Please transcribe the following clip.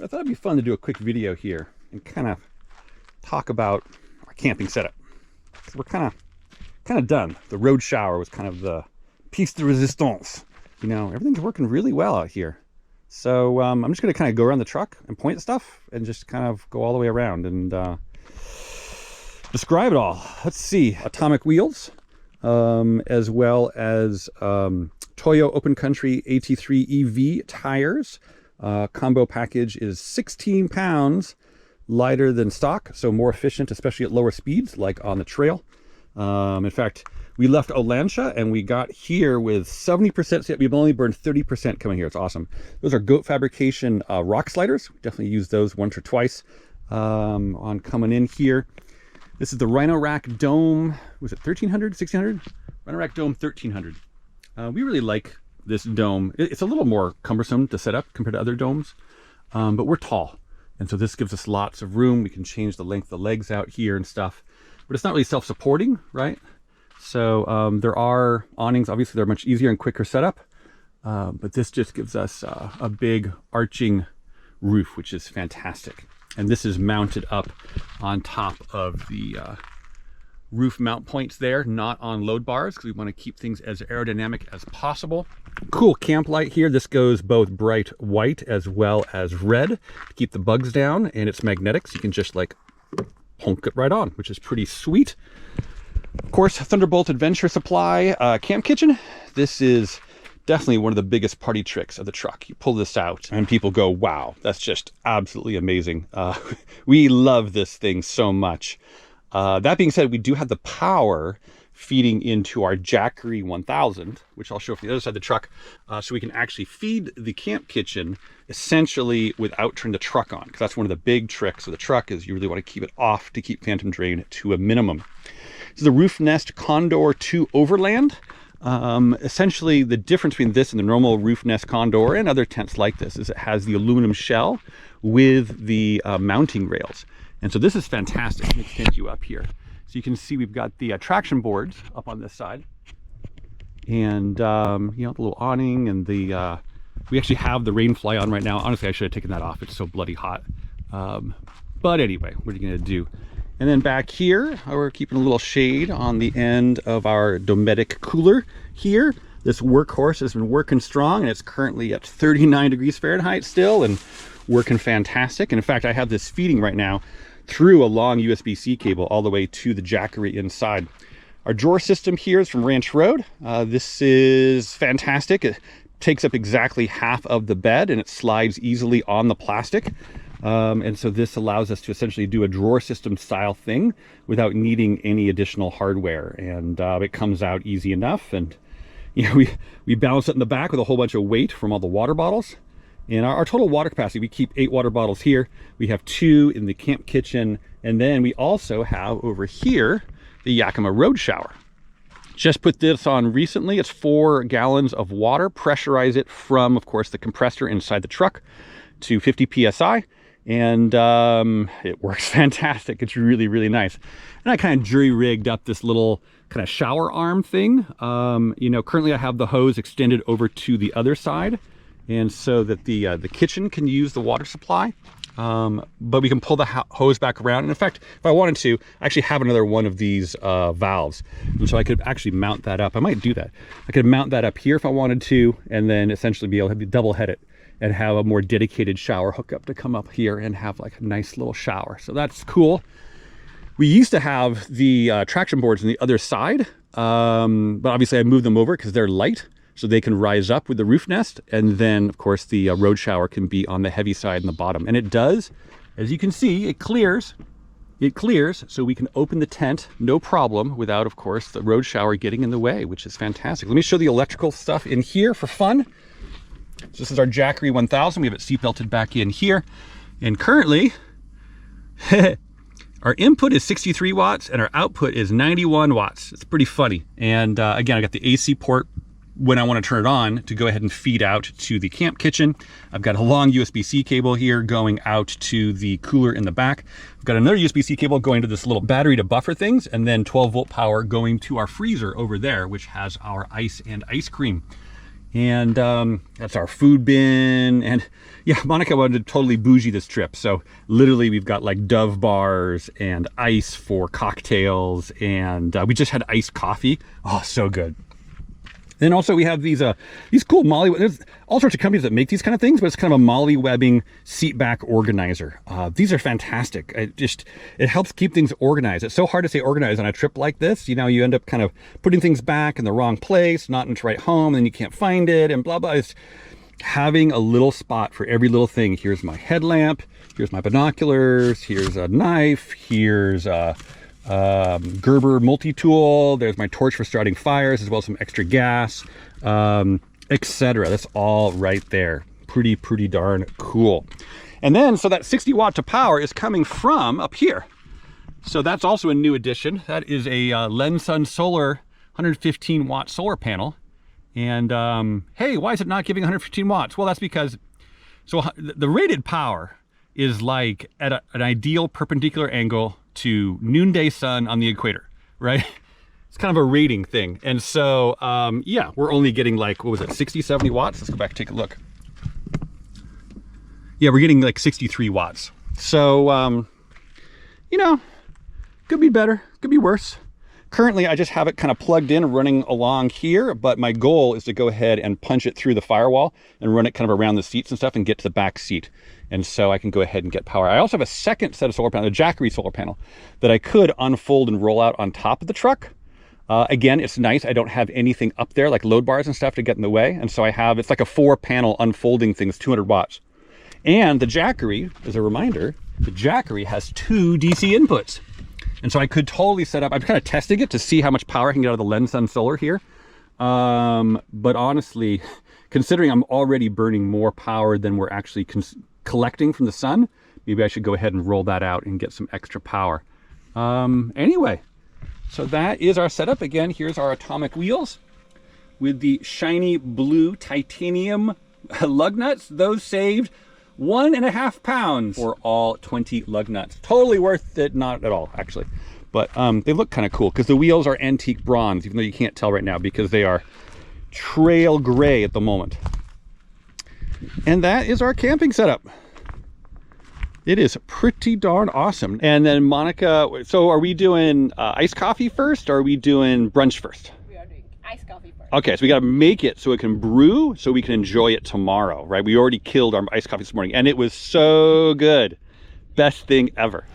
I thought it'd be fun to do a quick video here and kind of talk about our camping setup. We're kind of done. The road shower was kind of the piece de resistance. You know, everything's working really well out here. So I'm just going to kind of go around the truck and point at stuff and just kind of go all the way around and describe it all. Let's see. Atomic wheels, as well as Toyo Open Country AT3 EV tires. Combo package is 16 pounds lighter than stock, so more efficient, especially at lower speeds, like on the trail. In fact, we left Olancha and we got here with 70%. We've only burned 30% coming here. It's awesome. Those are Goat Fabrication rock sliders. We definitely used those once or twice on coming in here. This is the Rhino Rack Dome. Was it 1300, 1600? Rhino Rack Dome 1300. We really like this dome. It's a little more cumbersome to set up compared to other domes, but we're tall. And so this gives us lots of room. We can change the length of the legs out here and stuff, but it's not really self-supporting, right? So there are awnings. Obviously, they're much easier and quicker setup, but this just gives us a big arching roof, which is fantastic. And this is mounted up on top of the roof mount points there, not on load bars, because we want to keep things as aerodynamic as possible. Cool camp light here. This goes both bright white as well as red to keep the bugs down, and it's magnetic, so you can just like honk it right on, which is pretty sweet. Of course, Thunderbolt Adventure Supply camp kitchen. This is definitely one of the biggest party tricks of the truck. You pull this out and people go, wow, that's just absolutely amazing. We love this thing so much. That being said, we do have the power feeding into our Jackery 1000, which I'll show from the other side of the truck, so we can actually feed the camp kitchen essentially without turning the truck on, because that's one of the big tricks of the truck is you really want to keep it off to keep phantom drain to a minimum. This is the Roof Nest Condor 2 Overland. Essentially, the difference between this and the normal Roof Nest Condor and other tents like this is it has the aluminum shell with the mounting rails. And so this is fantastic. Let me extend you up here. So you can see we've got the traction boards up on this side. And, you know, the little awning and the, we actually have the rain fly on right now. Honestly, I should have taken that off. It's so bloody hot. But anyway, what are you going to do? And then back here, we're keeping a little shade on the end of our Dometic cooler here. This workhorse has been working strong, and it's currently at 39 degrees Fahrenheit still and working fantastic. And in fact, I have this feeding right now through a long USB-C cable all the way to the Jackery inside. Our drawer system here is from Ranch Road. This is fantastic. It takes up exactly half of the bed and it slides easily on the plastic. And so this allows us to essentially do a drawer system style thing without needing any additional hardware. And it comes out easy enough. And you know, we balance it in the back with a whole bunch of weight from all the water bottles. And our total water capacity, we keep 8 water bottles here. We have 2 in the camp kitchen. And then we also have over here the Yakima Road Shower. Just put this on recently. It's 4 gallons of water. Pressurize it from, of course, the compressor inside the truck to 50 PSI. And it works fantastic. It's really, really nice. And I kind of jury-rigged up this little kind of shower arm thing. You know, currently I have the hose extended over to the other side, and so that the kitchen can use the water supply. But we can pull the hose back around. And in fact, if I wanted to, I actually have another one of these valves. And so I could actually mount that up. I might do that. I could mount that up here if I wanted to, and then essentially be able to double head it and have a more dedicated shower hookup to come up here and have like a nice little shower. So that's cool. We used to have the traction boards on the other side, but obviously I moved them over because they're light, so they can rise up with the roof nest. And then of course the road shower can be on the heavy side in the bottom. And it does, as you can see, it clears, so we can open the tent, no problem, without of course the road shower getting in the way, which is fantastic. Let me show the electrical stuff in here for fun. So this is our Jackery 1000. We have it seat belted back in here. And currently, our input is 63 watts and our output is 91 watts. It's pretty funny. And again, I got the AC port when I want to turn it on to go ahead and feed out to the camp kitchen. I've got a long USB-C cable here going out to the cooler in the back. I've got another USB-C cable going to this little battery to buffer things, and then 12 volt power going to our freezer over there, which has our ice and ice cream. And that's our food bin. And yeah, Monica wanted to totally bougie this trip. So literally we've got like Dove bars and ice for cocktails. And we just had iced coffee. Oh, so good. Then also we have these cool there's all sorts of companies that make these kind of things, but it's kind of a molly webbing seat back organizer. These are fantastic. It helps keep things organized. It's so hard to stay organized on a trip like this. You know, you end up kind of putting things back in the wrong place, not in its right home, and you can't find it and blah, blah. It's having a little spot for every little thing. Here's my headlamp, here's my binoculars, here's a knife, here's Gerber multi-tool, there's my torch for starting fires, as well as some extra gas, etc. That's all right there. Pretty darn cool. And then, so that 60 watts of power is coming from up here. So that's also a new addition. That is a Lensun Solar 115 watt solar panel. And hey, why is it not giving 115 watts? Well, that's because, so the rated power is like at an ideal perpendicular angle to noonday sun on the equator, right? It's kind of a rating thing. And so, yeah, we're only getting like, what was it, 60, 70 watts? Let's go back and take a look. Yeah, we're getting like 63 watts. So, you know, could be better, could be worse. Currently, I just have it kind of plugged in, running along here, but my goal is to go ahead and punch it through the firewall and run it kind of around the seats and stuff and get to the back seat. And so I can go ahead and get power. I also have a second set of solar panels, a Jackery solar panel, that I could unfold and roll out on top of the truck. Again, it's nice. I don't have anything up there like load bars and stuff to get in the way. And so it's like a 4-panel unfolding thing. It's 200 watts. And the Jackery, as a reminder, the Jackery has 2 DC inputs. And so I could totally set up, I'm kind of testing it to see how much power I can get out of the Lensun Solar here. But honestly, considering I'm already burning more power than we're actually collecting from the sun, maybe I should go ahead and roll that out and get some extra power. Anyway, so that is our setup. Again, here's our atomic wheels with the shiny blue titanium lug nuts. Those saved 1.5 pounds for all 20 lug nuts. Totally worth it, not at all actually, but they look kind of cool because the wheels are antique bronze, even though you can't tell right now because they are trail gray at the moment. And that is our camping setup. It is pretty darn awesome. And then Monica, so are we doing iced coffee first, or are we doing brunch first? We are doing iced coffee first. Okay, so we got to make it so it can brew, so we can enjoy it tomorrow, right? We already killed our iced coffee this morning, and it was so good. Best thing ever.